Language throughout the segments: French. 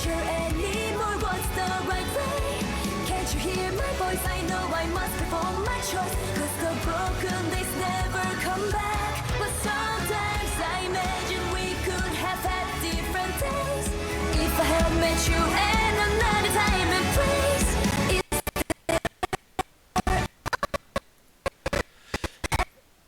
sure anymore what's the right way. Can't you hear my voice? I know I must perform my choice, 'cause the broken days never come back. But sometimes I imagine we could have had different days if I had met you at another time and place.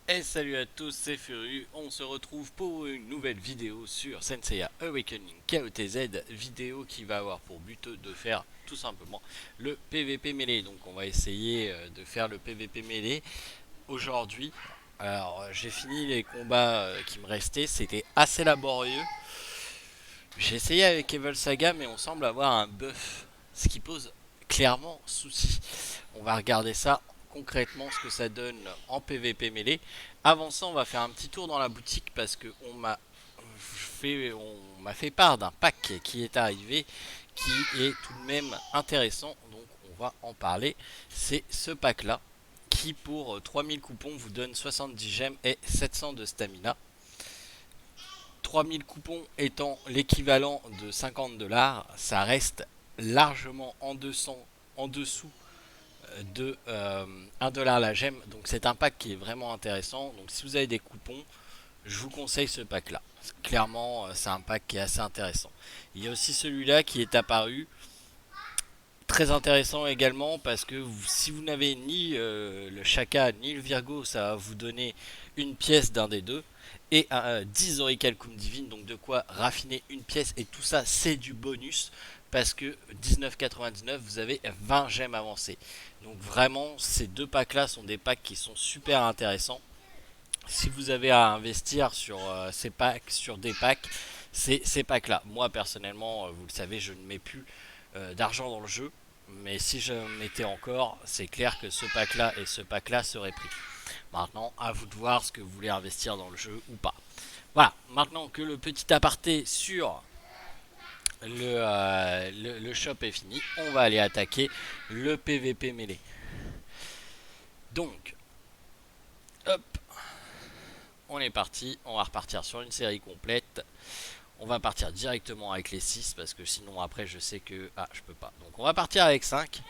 Et salut à tous, c'est Furu, on se retrouve pour une nouvelle vidéo sur Senseiya Awakening KOTZ, vidéo qui va avoir pour but de faire tout simplement le PVP mêlé. Donc on va essayer de faire le PVP mêlé aujourd'hui. Alors j'ai fini les combats qui me restaient, c'était assez laborieux. J'ai essayé avec Evil Saga mais on semble avoir un buff, ce qui pose clairement souci. On va regarder ça concrètement ce que ça donne en PVP mêlé. Avant ça, on va faire un petit tour dans la boutique parce que on m'a fait part d'un pack qui est arrivé qui est tout de même intéressant, donc on va en parler. C'est ce pack là qui pour 3000 coupons vous donne 70 gemmes et 700 de stamina. 3000 coupons étant l'équivalent de 50 $, ça reste largement en dessous de 1 $ la gemme, donc c'est un pack qui est vraiment intéressant. Donc si vous avez des coupons, je vous conseille ce pack là. Clairement c'est un pack qui est assez intéressant. Il y a aussi celui-là qui est apparu, très intéressant également parce que si vous n'avez ni le Shaka ni le Virgo, ça va vous donner une pièce d'un des deux et 10 Orichalcum Divine, donc de quoi raffiner une pièce, et tout ça c'est du bonus parce que 19,99 vous avez 20 gemmes avancées. Donc vraiment ces deux packs là sont des packs qui sont super intéressants. Si vous avez à investir sur ces packs, sur des packs, c'est ces packs là. Moi personnellement, vous le savez, je ne mets plus d'argent dans le jeu, mais si je mettais encore, c'est clair que ce pack là et ce pack là seraient pris. Maintenant à vous de voir ce que vous voulez investir dans le jeu ou pas. Voilà, maintenant que le petit aparté sur le shop est fini, on va aller attaquer le PVP mêlé. Donc hop, on est parti, on va repartir sur une série complète. On va partir directement avec les 6 parce que sinon après je sais que... Ah, je peux pas. Donc on va partir avec 5.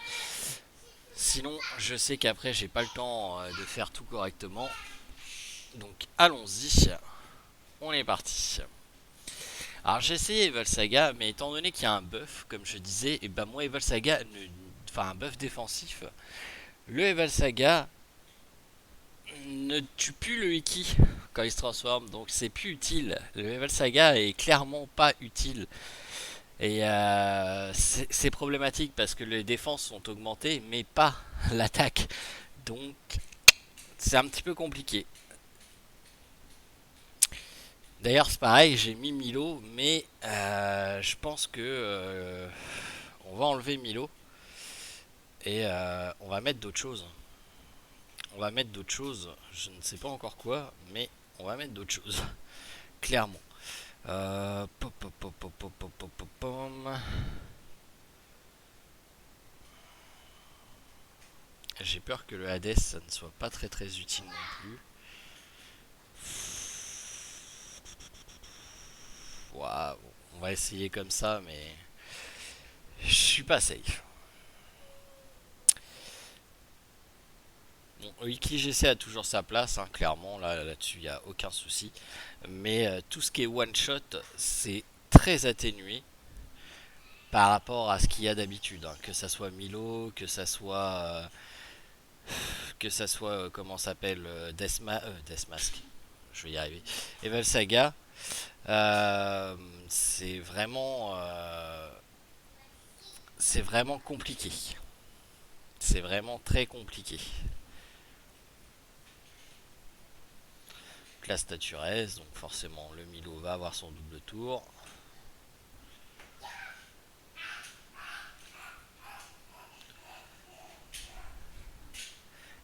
Sinon je sais qu'après j'ai pas le temps de faire tout correctement. Donc allons-y. On est parti. Alors j'ai essayé Evil Saga, mais étant donné qu'il y a un buff, comme je disais, et ben moi Evil Saga, enfin un buff défensif, le Evil Saga ne tue plus le Iki quand il se transforme, donc c'est plus utile. Le Evil Saga est clairement pas utile. Et c'est problématique parce que les défenses sont augmentées, mais pas l'attaque. Donc c'est un petit peu compliqué. D'ailleurs c'est pareil, j'ai mis Milo, mais je pense que on va enlever Milo et on va mettre d'autres choses. On va mettre d'autres choses, je ne sais pas encore quoi, mais on va mettre d'autres choses, clairement. J'ai peur que le Hades ça ne soit pas très utile non plus. Waouh, on va essayer comme ça, mais je suis pas safe. Bon, WikiGC a toujours sa place, hein, clairement, là-dessus il n'y a aucun souci. Mais tout ce qui est one shot, c'est très atténué par rapport à ce qu'il y a d'habitude, hein. Que ça soit Milo, que ça soit comment s'appelle, Deathmask, je vais y arriver, Evil Saga, c'est vraiment compliqué. C'est vraiment très compliqué. La statue reste, donc forcément le Milo va avoir son double tour.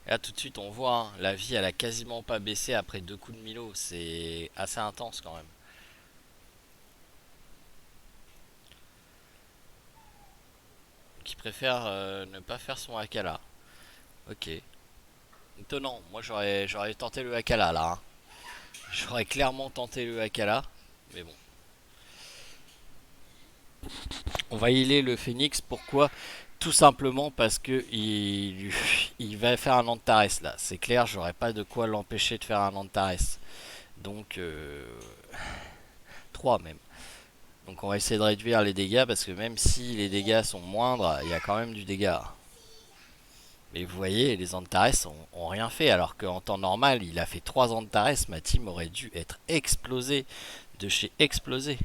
Et là tout de suite on voit, hein, la vie elle a quasiment pas baissé après 2 coups de Milo, c'est assez intense quand même. Qui préfère ne pas faire son Akala. Ok. Étonnant, moi j'aurais tenté le Akala là, hein. J'aurais clairement tenté le Akala, mais bon. On va healer le phénix, pourquoi? Tout simplement parce que il va faire un Antares là. C'est clair, j'aurais pas de quoi l'empêcher de faire un Antares. Donc 3 même. Donc on va essayer de réduire les dégâts parce que même si les dégâts sont moindres, il y a quand même du dégât. Mais vous voyez, les Antares ont rien fait alors qu'en temps normal, il a fait 3 Antares, ma team aurait dû être explosée de chez explosé.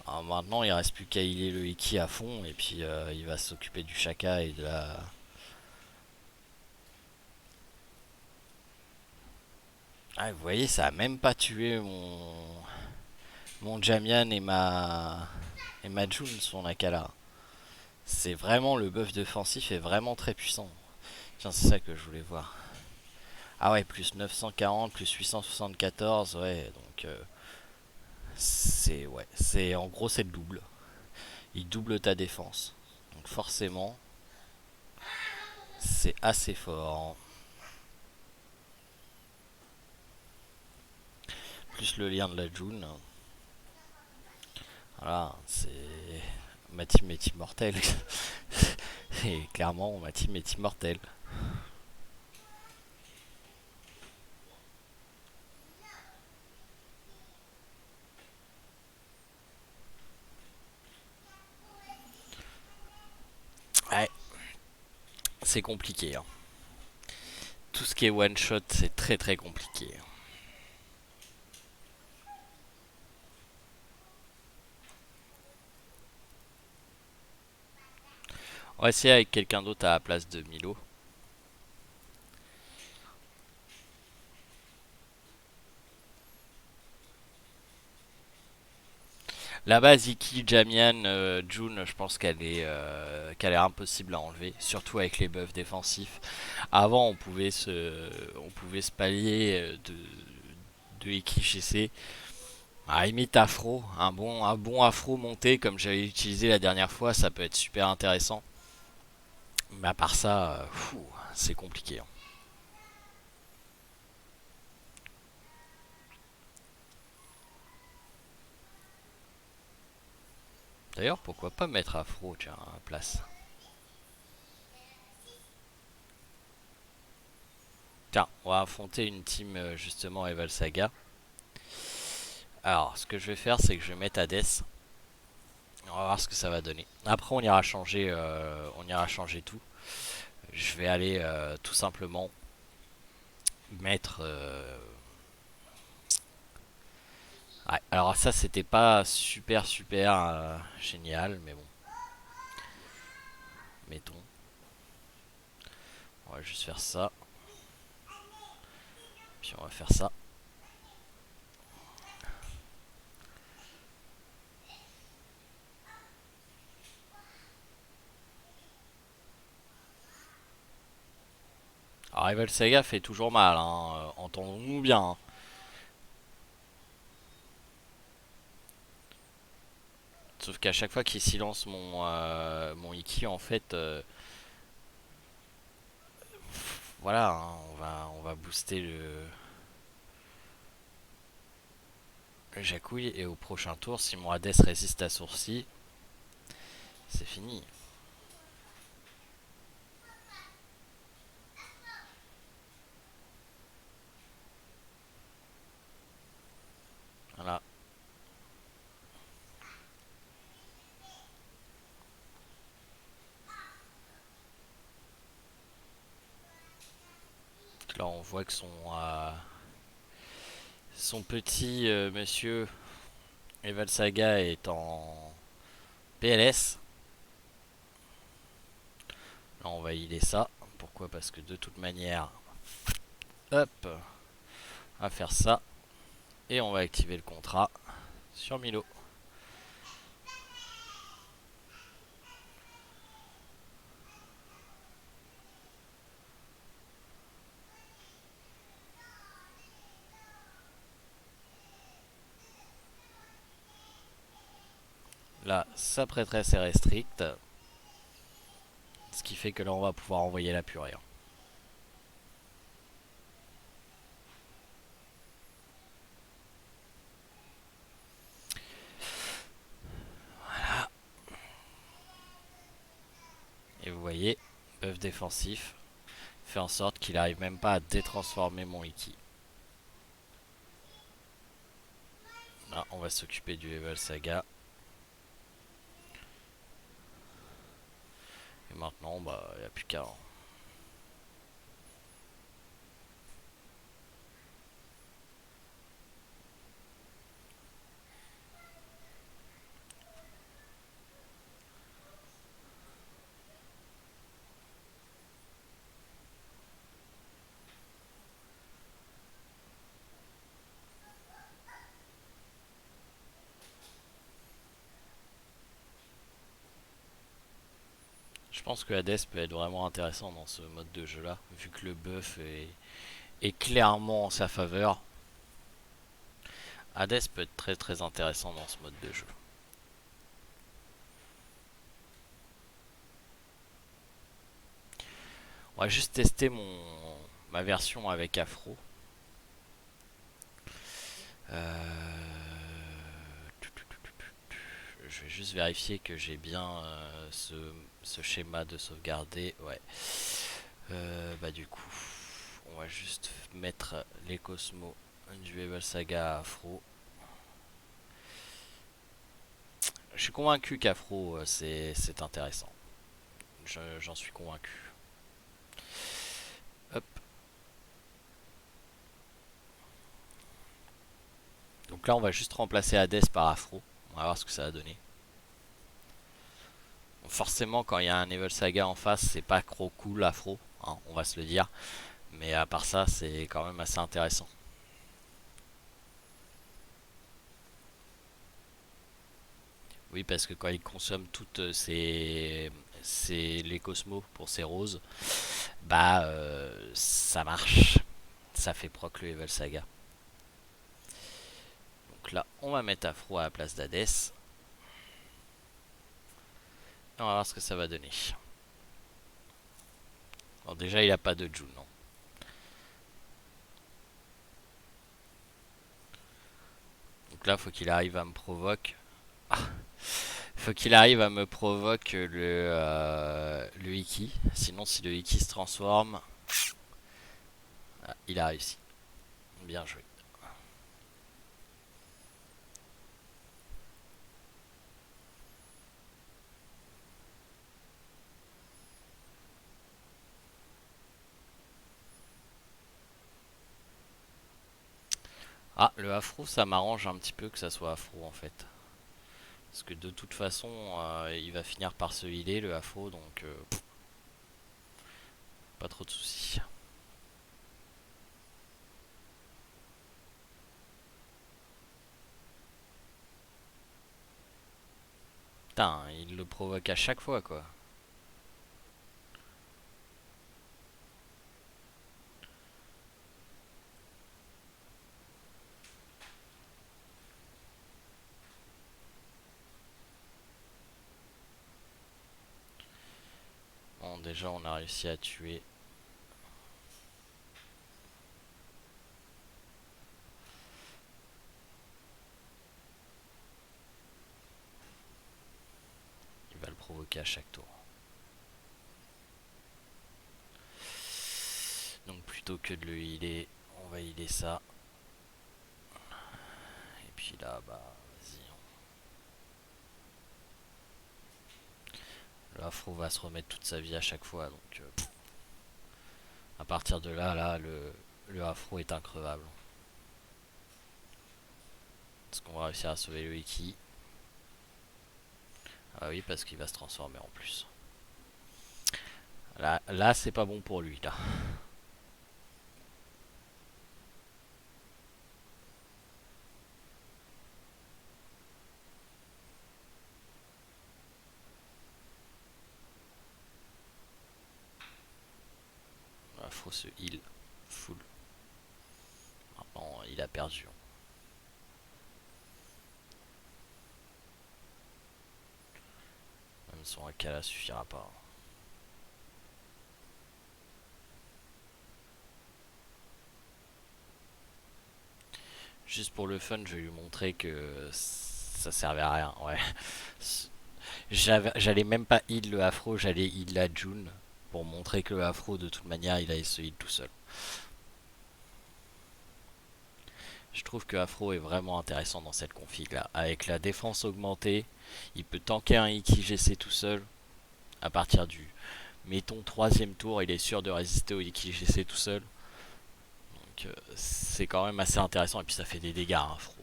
Alors maintenant, il reste plus qu'à healer le Iki à fond et puis il va s'occuper du Shaka et de la... Ah, vous voyez, ça a même pas tué mon Jamian et ma June, son Akala. C'est vraiment, le buff défensif est vraiment très puissant. Tiens, c'est ça que je voulais voir. Ah ouais, plus 940, plus 874, ouais, donc c'est ouais, c'est en gros c'est le double. Il double ta défense. Donc forcément, c'est assez fort. Plus le lien de la June. Voilà, c'est ma team est immortelle. Et clairement, ma team est immortelle. Ouais, c'est compliqué. Hein. Tout ce qui est one shot, c'est très très compliqué. On va essayer avec quelqu'un d'autre à la place de Milo. La base Iki, Jamian, June, je pense qu'elle est impossible à enlever, surtout avec les buffs défensifs. Avant, on pouvait se pallier de Iki GC. À limite afro, un bon afro monté comme j'avais utilisé la dernière fois, ça peut être super intéressant. Mais à part ça, c'est compliqué. Hein. D'ailleurs, pourquoi pas mettre afro, tiens, à la place. Tiens, on va affronter une team justement Eval Saga. Alors, ce que je vais faire, c'est que je vais mettre Hades. On va voir ce que ça va donner. Après, on ira changer tout. Je vais aller tout simplement mettre. Ouais, alors ça, c'était pas super génial, mais bon, mettons. On va juste faire ça. Puis on va faire ça. Alors Rival Saga fait toujours mal, hein, entendons-nous bien. Hein. Sauf qu'à chaque fois qu'il silence mon Iki, en fait, voilà, hein, on va booster le Jacouille. Et au prochain tour, si mon Hades résiste à sourcil, c'est fini. Voilà. Là, on voit que son petit monsieur Eval Saga est en PLS. Là, on va healer ça. Pourquoi? Parce que de toute manière, hop, on va faire ça. Et on va activer le contrat sur Milo. Là, sa prêtresse est restricte. Ce qui fait que là, on va pouvoir envoyer la purée. Hein. voyez, buff défensif fait en sorte qu'il arrive même pas à détransformer mon Iki. Là, on va s'occuper du level saga. Et maintenant, bah, il n'y a plus qu'à. Je pense que Hades peut être vraiment intéressant dans ce mode de jeu là, vu que le buff est clairement en sa faveur. Hades peut être très très intéressant dans ce mode de jeu. On va juste tester ma version avec Afro. Je vais juste vérifier que j'ai bien ce schéma de sauvegarder. Ouais. Bah du coup, on va juste mettre les Cosmos du Level Saga à Afro. Je suis convaincu qu'Afro c'est intéressant. J'en suis convaincu. Hop. Donc là on va juste remplacer Hades par Afro. On va voir ce que ça va donner. Forcément quand il y a un Level Saga en face c'est pas trop cool Afro, hein, on va se le dire. Mais à part ça c'est quand même assez intéressant. Oui, parce que quand il consomme toutes les cosmos pour ses roses, bah ça marche. Ça fait proc le level saga. Donc là, on va mettre Afro à la place d'Hades. Et on va voir ce que ça va donner. Alors déjà, il a pas de June, non. Donc là, faut qu'il arrive à me provoquer. Ah, faut qu'il arrive à me provoquer le Iki. Sinon, si le Iki se transforme, ah, il a réussi. Bien joué. Ah, le afro, ça m'arrange un petit peu que ça soit afro en fait. Parce que de toute façon, il va finir par se healer le afro, donc pas trop de soucis. Putain, il le provoque à chaque fois quoi. Bon, déjà on a réussi à tuer. Il va le provoquer à chaque tour. Donc plutôt que de le healer, on va healer ça. Et puis là, bah vas-y. Le afro va se remettre toute sa vie à chaque fois, donc à partir de là, le afro est increvable. Est-ce qu'on va réussir à sauver le Iki? Ah oui, parce qu'il va se transformer en plus. Là c'est pas bon pour lui, là. Faut se heal full. Maintenant, il a perdu. Même son Akala suffira pas. Juste pour le fun, je vais lui montrer que ça servait à rien. Ouais. J'allais même pas heal le afro, j'allais heal la June pour montrer que le afro de toute manière il allait se heal tout seul. Je trouve que Afro est vraiment intéressant dans cette config là. Avec la défense augmentée, il peut tanker un Iki GC tout seul. À partir du, mettons, troisième tour, il est sûr de résister au Iki GC tout seul. Donc c'est quand même assez intéressant. Et puis ça fait des dégâts, hein, Afro.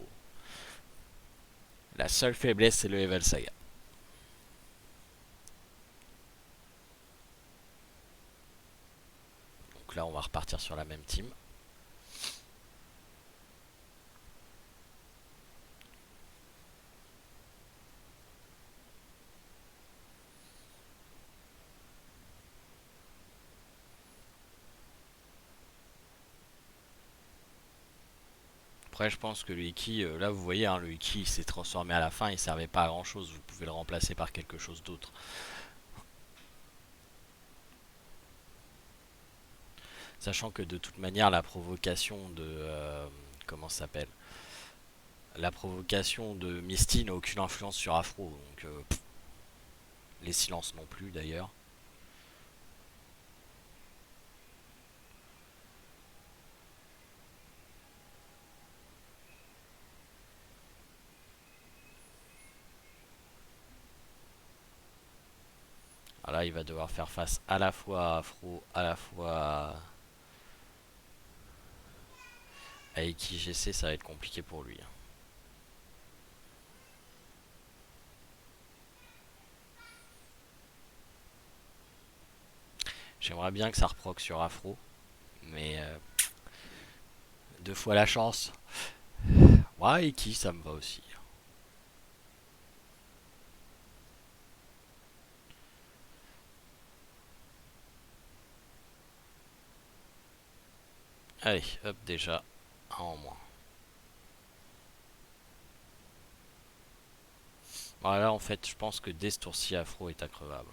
La seule faiblesse, c'est le Level Saga. Donc là, on va repartir sur la même team. Après, je pense que le Iki, là vous voyez, hein, le Iki s'est transformé à la fin, il servait pas à grand chose. Vous pouvez le remplacer par quelque chose d'autre. Sachant que de toute manière, la provocation de. Comment ça s'appelle? La provocation de Misty n'a aucune influence sur Afro. Donc, les silences non plus d'ailleurs. Ah, là, il va devoir faire face à la fois à Afro, à la fois à Iki GC. Ça va être compliqué pour lui. J'aimerais bien que ça reproc sur Afro. Mais deux fois la chance. Ouais, Iki, ça me va aussi. Allez, hop, déjà, un en moins. Voilà, en fait, je pense que dès ce tour-ci, Afro est increvable.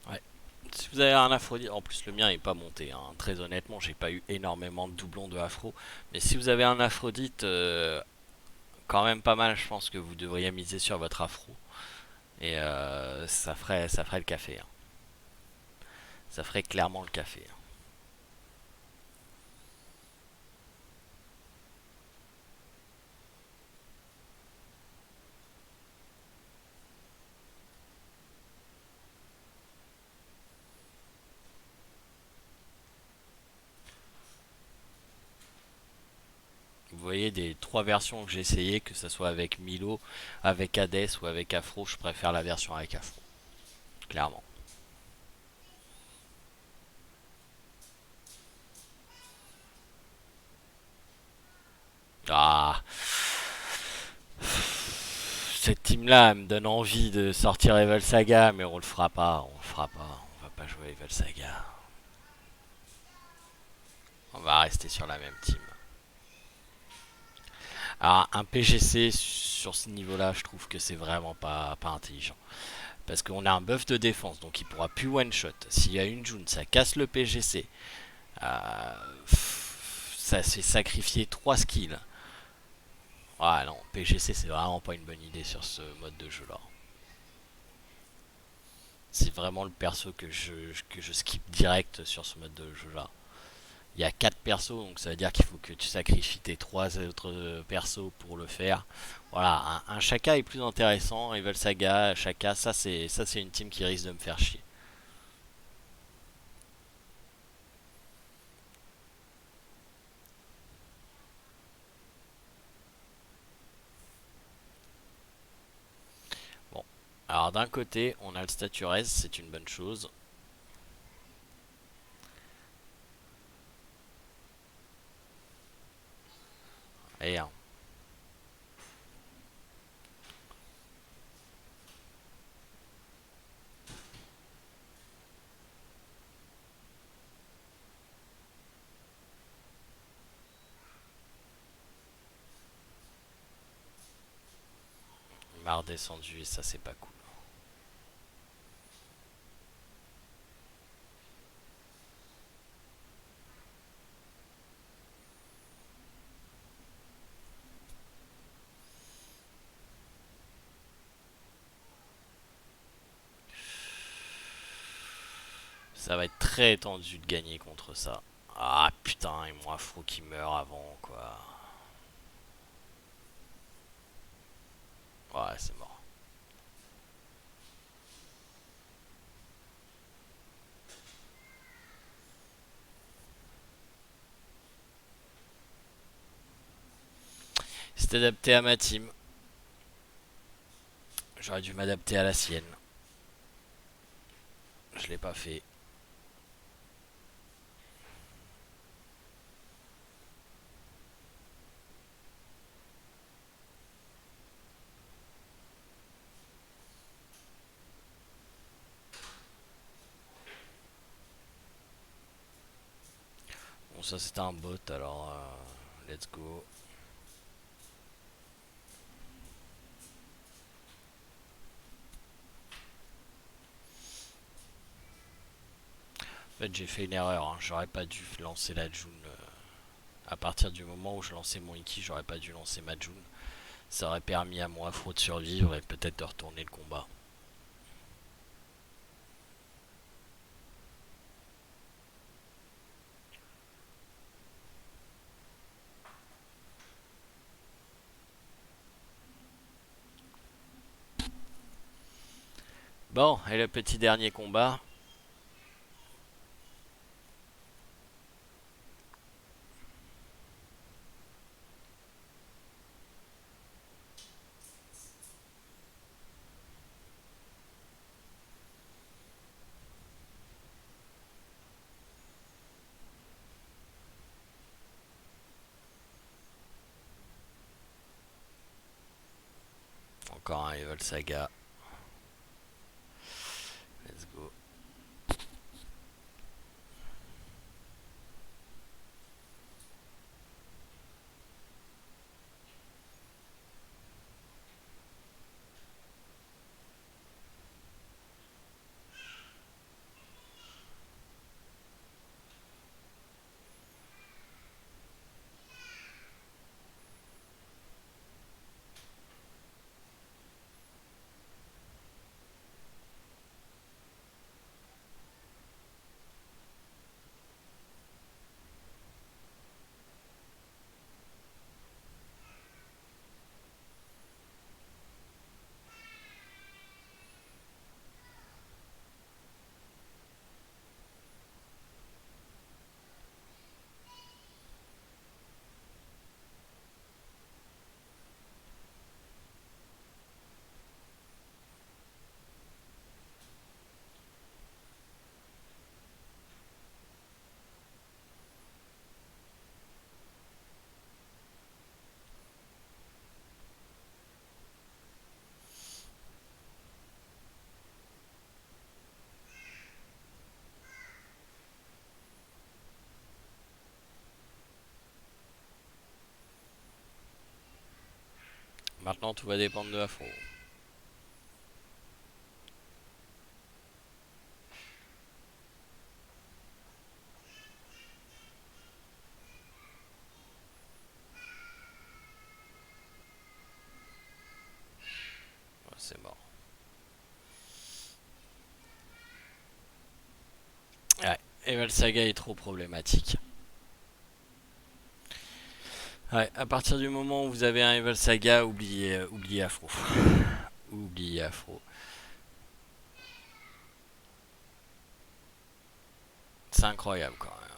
Ouais. Si vous avez un Aphrodite, en plus le mien est pas monté, hein. Très honnêtement, j'ai pas eu énormément de doublons de Afro. Mais si vous avez un Aphrodite, quand même pas mal, je pense que vous devriez miser sur votre Afro. Et ça ferait le café, hein. Ça ferait clairement le café, hein. Vous voyez, des trois versions que j'ai essayé, que ce soit avec Milo, avec Hades ou avec Afro, je préfère la version avec Afro. Clairement. Ah, cette team-là me donne envie de sortir Evil Saga, mais on le fera pas, on le fera pas. On va pas jouer Evil Saga. On va rester sur la même team. Alors, un PGC sur ce niveau-là, je trouve que c'est vraiment pas intelligent. Parce qu'on a un buff de défense, donc il pourra plus one-shot. S'il y a une June, ça casse le PGC. Euh, Ça fait sacrifier 3 skills. Ah non, PGC c'est vraiment pas une bonne idée sur ce mode de jeu là. C'est vraiment le perso que je skip direct sur ce mode de jeu là. Il y a 4 persos, donc ça veut dire qu'il faut que tu sacrifies tes 3 autres persos pour le faire. Voilà, un Shaka est plus intéressant. Evil Saga, Shaka, ça c'est une team qui risque de me faire chier. Bon, alors d'un côté, on a le statut res, c'est une bonne chose. Et hein, m'a redescendu et ça c'est pas cool. Ça va être très tendu de gagner contre ça. Ah putain, et moi Afro qui meurt avant quoi. Ouais, c'est mort. C'est adapté à ma team. J'aurais dû m'adapter à la sienne. Je l'ai pas fait. Bon, ça c'était un bot alors. Let's go. En fait, j'ai fait une erreur. Hein. J'aurais pas dû lancer la June. À partir du moment où je lançais mon Iki, j'aurais pas dû lancer ma June. Ça aurait permis à mon Afro de survivre et peut-être de retourner le combat. Bon, et le petit dernier combat. Encore un Evil Saga. Let's go. Maintenant, tout va dépendre de Afro. Ouais, c'est mort. Ouais, Evil Saga est trop problématique. Ouais, à partir du moment où vous avez un Evil Saga, oubliez Afro. Oubliez Afro. C'est incroyable quand même.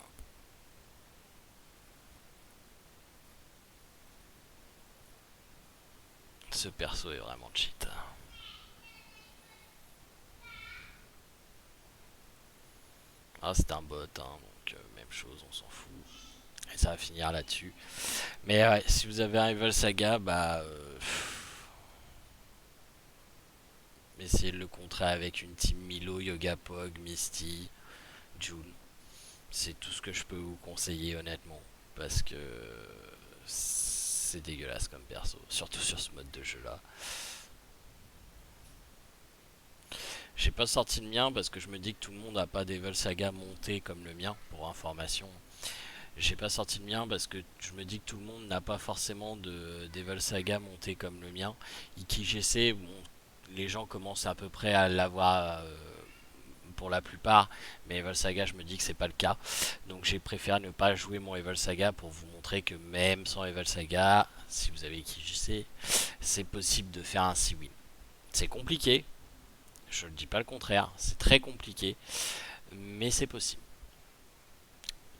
Ce perso est vraiment cheat. Ah, c'est un bot, hein, donc même chose, on s'en fout. Et ça va finir là-dessus. Mais ouais, si vous avez un Evil Saga, bah. Essayez de le contrer avec une team Milo, Yoga Pog, Misty, June. C'est tout ce que je peux vous conseiller honnêtement. Parce que c'est dégueulasse comme perso. Surtout sur ce mode de jeu là. J'ai pas sorti le mien parce que je me dis que tout le monde n'a pas d'Evil Saga monté comme le mien, pour information. J'ai pas sorti le mien parce que je me dis que tout le monde n'a pas forcément d'Evil Saga monté comme le mien. IkiGC, bon, les gens commencent à peu près à l'avoir pour la plupart, mais Evil Saga, je me dis que c'est pas le cas. Donc j'ai préféré ne pas jouer mon Evil Saga pour vous montrer que même sans Evil Saga, si vous avez IkiGC, c'est possible de faire un 6 win. C'est compliqué, je ne dis pas le contraire, c'est très compliqué, mais c'est possible.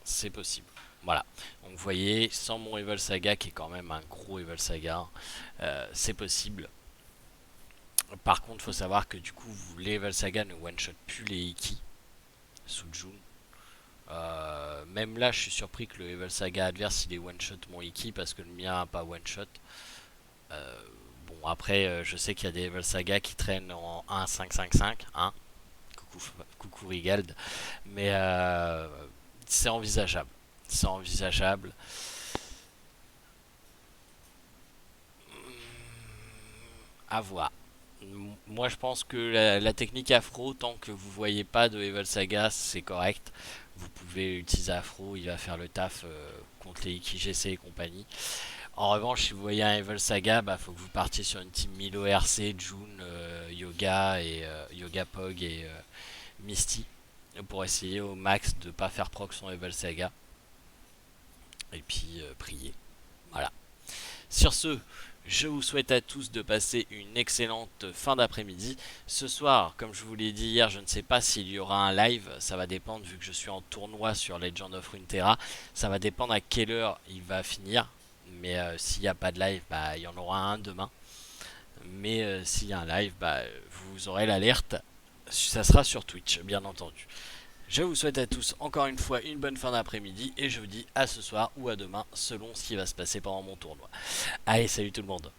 C'est possible. Voilà. Donc vous voyez, sans mon Evil Saga, qui est quand même un gros Evil Saga, c'est possible. Par contre, il faut savoir que du coup, les Evil Saga ne one-shot plus les Iki sous June. Même là, je suis surpris que le Evil Saga adverse il est one-shot mon Iki parce que le mien n'a pas one-shot. Bon, après, je sais qu'il y a des Evil Saga qui traînent en 1-5-5-5. Hein, coucou Rigald. Mais c'est envisageable. C'est envisageable. À voir. Moi je pense que la technique afro, tant que vous voyez pas de Evil Saga, c'est correct. Vous pouvez utiliser afro, il va faire le taf contre les IkiGC et compagnie. En revanche, si vous voyez un Evil Saga, bah faut que vous partiez sur une team Milo RC, June, Yoga et Yoga Pog et Misty pour essayer au max de pas faire proc son Evil Saga. Et puis prier. Voilà. Sur ce, je vous souhaite à tous de passer une excellente fin d'après-midi. Ce soir, comme je vous l'ai dit hier, je ne sais pas s'il y aura un live. Ça va dépendre vu que je suis en tournoi sur Legend of Runeterra. Ça va dépendre à quelle heure il va finir. Mais s'il n'y a pas de live, bah, il y en aura un demain. Mais s'il y a un live, bah, vous aurez l'alerte. Ça sera sur Twitch, bien entendu. Je vous souhaite à tous encore une fois une bonne fin d'après-midi et je vous dis à ce soir ou à demain selon ce qui va se passer pendant mon tournoi. Allez, salut tout le monde.